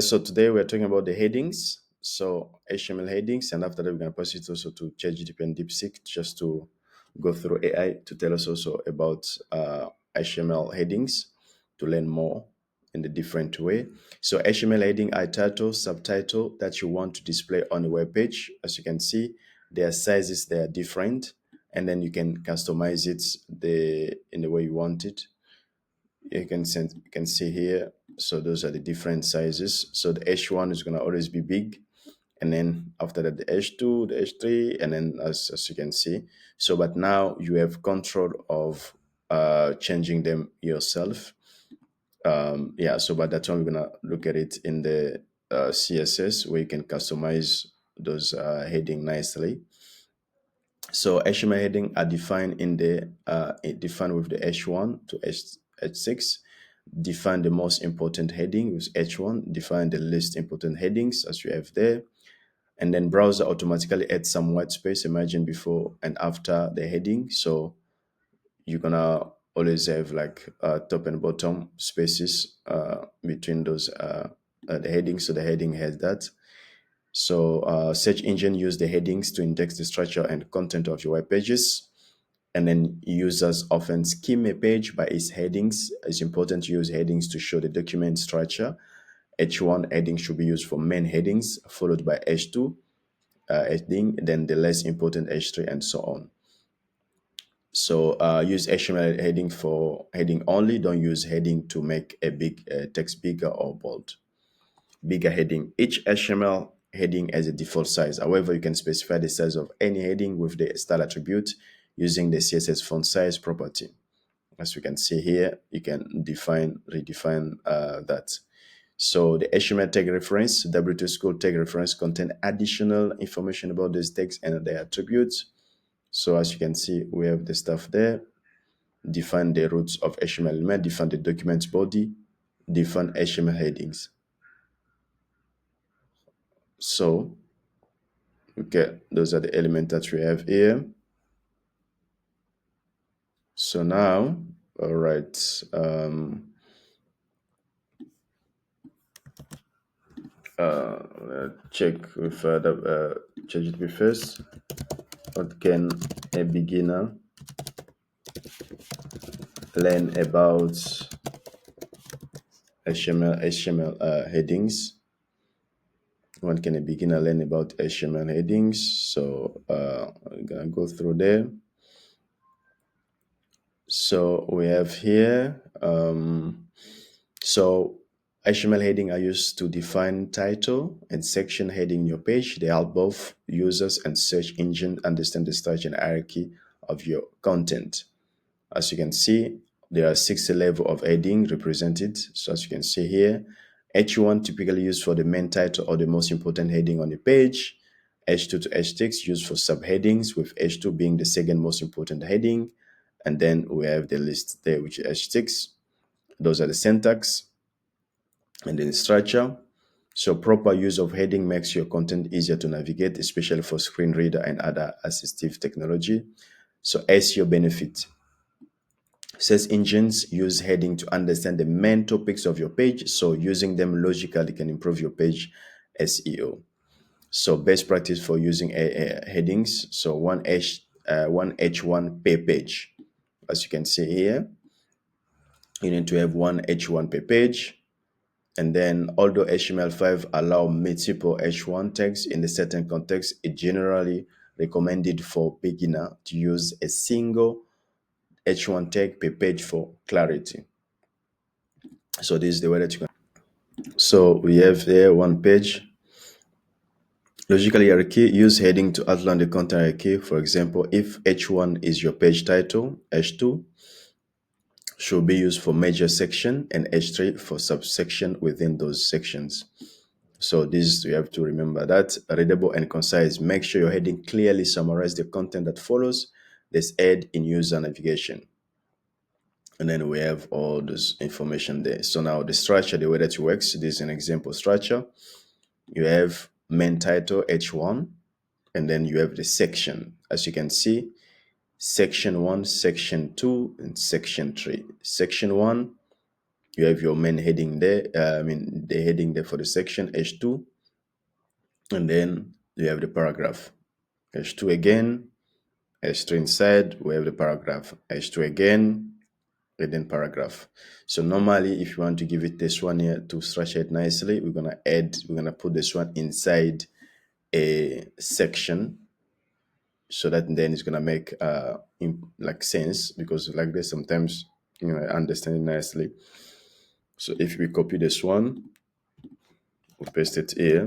So today we're talking about the headings. So HTML headings, and after that we're gonna pass it also to ChatGPT and Deep6 just to go through AI to tell us also about HTML headings to learn more in the different way. So HTML heading are title, subtitle that you want to display on a web page. As you can see, their sizes they are different, and then you can customize it in the way you want it. You can see here. So those are the different sizes. So the H1 is going to always be big, and then after that the H2, the H3, and then as you can see. So but now you have control of changing them yourself. Yeah, so by that time we're gonna look at it in the CSS where you can customize those heading nicely. So HTML heading are defined in the defined with the H1 to H6. Define the most important heading with H1. Define the least important headings as you have there, and then browser automatically adds some white space. Imagine before and after the heading. So you're gonna always have like top and bottom spaces between those the headings. So the heading has that. So search engine use the headings to index the structure and content of your web pages. And then users often skim a page by its headings. It's important to use headings to show the document structure. H1 heading should be used for main headings, followed by H2 heading, then the less important H3, and so on. So use HTML heading for heading only. Don't use heading to make a big text bigger or bold. Bigger heading. Each HTML heading has a default size. However, you can specify the size of any heading with the style attribute using the CSS font size property. As you can see here, you can redefine that. So the HTML tag reference, W3Schools tag reference contain additional information about these tags and their attributes. So as you can see, we have the stuff there. Define the roots of HTML element, define the document's body, define HTML headings. So, okay, those are the elements that we have here. So now, all right, check with the ChatGPT first. What can a beginner learn about HTML headings? What can a beginner learn about HTML headings? So I'm gonna go through there. So we have here, so HTML heading are used to define title and section heading in your page. They help both users and search engine understand the structure and hierarchy of your content. As you can see, there are 6 levels of heading represented. So as you can see here, H1 typically used for the main title or the most important heading on the page. H2 to H6 used for subheadings, with H2 being the second most important heading. And then we have the list there, which is H6. Those are the syntax and then the structure. So proper use of heading makes your content easier to navigate, especially for screen reader and other assistive technology. So SEO benefit. Search engines use heading to understand the main topics of your page, so using them logically can improve your page SEO. So best practice for using headings. So one H1 per page. As you can see here, you need to have one H1 per page. And then although HTML5 allow multiple H1 tags in a certain context, it generally recommended for beginner to use a single H1 tag per page for clarity. So this is the way that you can. So we have there one page. Logical hierarchy, use heading to outline the content hierarchy. For example, if H1 is your page title, H2 should be used for major section and H3 for subsection within those sections. So this, you have to remember that. Readable and concise. Make sure your heading clearly summarize the content that follows. This aid in user navigation. And then we have all this information there. So now the structure, the way that it works, this is an example structure. You have main title H1, and then you have the section. As you can see, section 1, section 2, and section 3. Section 1 You have your main heading there. I mean, the heading there for the section H2, and then you have the paragraph H2 again. H2 inside, we have the paragraph H2 again, and then paragraph. So normally, if you want to give it this one here to structure it nicely, we're gonna put this one inside a section, so that then it's gonna make like sense, because like this sometimes I understand it nicely. So if we copy this one, we paste it here.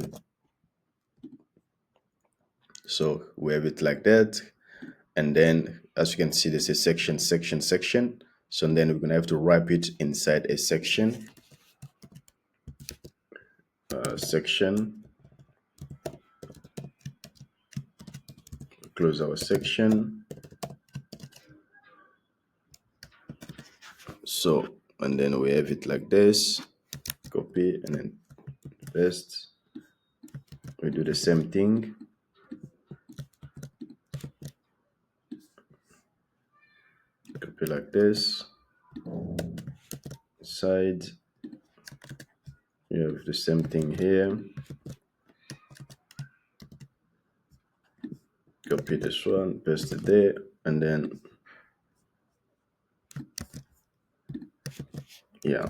So we have it like that. And then as you can see, there's a section, section, section. So then we're gonna have to wrap it inside a section, section, close our section. So, and then we have it like this, copy and then paste. We do the same thing. Copy like this, side, you have the same thing here. Copy this one, paste it there, and then yeah.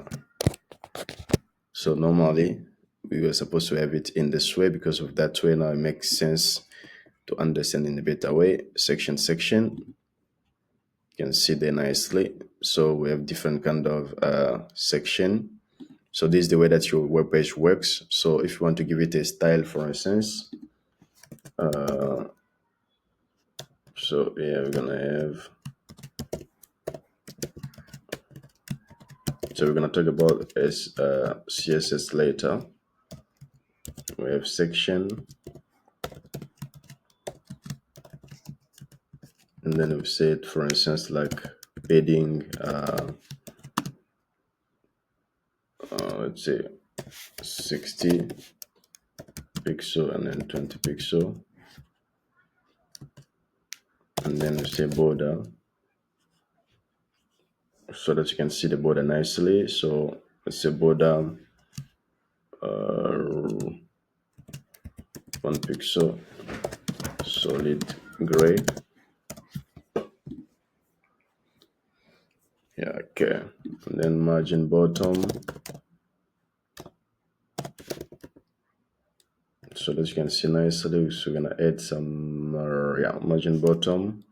So normally we were supposed to have it in this way, because of that way now it makes sense to understand in a better way. Section, section, you can see there nicely. So we have different kind of section. So this is the way that your web page works. So if you want to give it a style, for instance, so yeah, we're gonna have, so we're gonna talk about as CSS later. We have section, and then we said, for instance, like padding, let's say 60 pixel and then 20 pixel, and then we say border, so that you can see the border nicely. So let's say border 1 pixel, solid gray. Yeah, okay. And then margin bottom, so that you can see nicely. So we're gonna add some yeah, margin bottom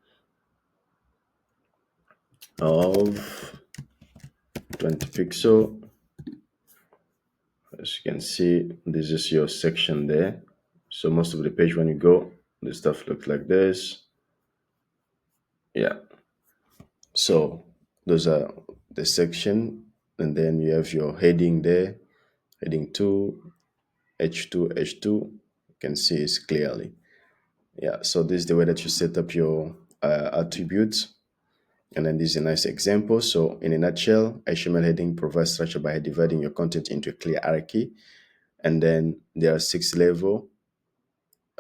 of 20 pixel. As you can see, this is your section there. So most of the page, when you go, the stuff looks like this. Yeah. So those are the section, and then you have your heading there, heading 2, H2, H2. You can see it clearly. Yeah. So this is the way that you set up your attributes. And then this is a nice example. So in a nutshell, HTML heading provides structure by dividing your content into a clear hierarchy. And then there are 6 levels,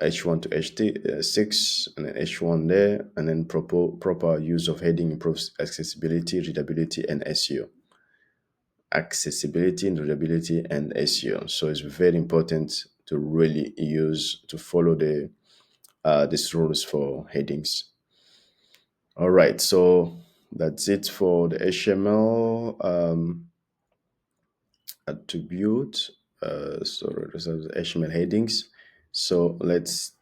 H1 to H6, and then H1 there, and then proper use of heading improves accessibility, readability, and SEO. Accessibility, readability, and SEO. So it's very important to really to follow these rules for headings. All right, so that's it for the HTML attribute. So those are the HTML headings. So let's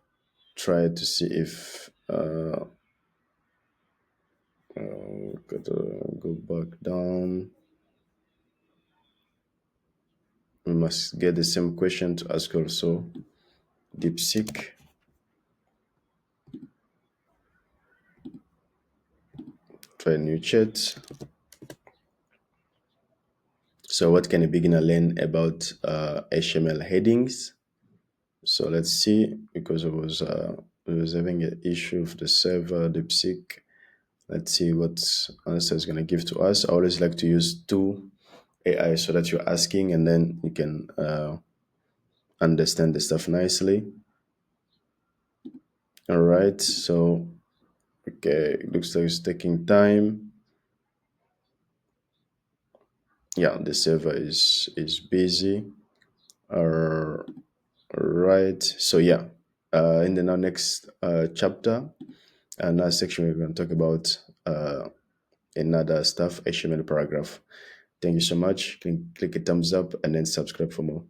try to see if gotta go back down. We must get the same question to ask also. DeepSeek. Try a new chat. So what can a beginner learn about HTML headings? So let's see, because I was having an issue with the server DeepSeek. Let's see what answer is going to give to us. I always like to use two AI, so that you're asking and then you can understand the stuff nicely. All right, so okay, it looks like it's taking time. Yeah, the server is busy. All right. So yeah, in the now next chapter, another section, we're going to talk about another stuff, HTML paragraph. Thank you so much. Click a thumbs up and then subscribe for more.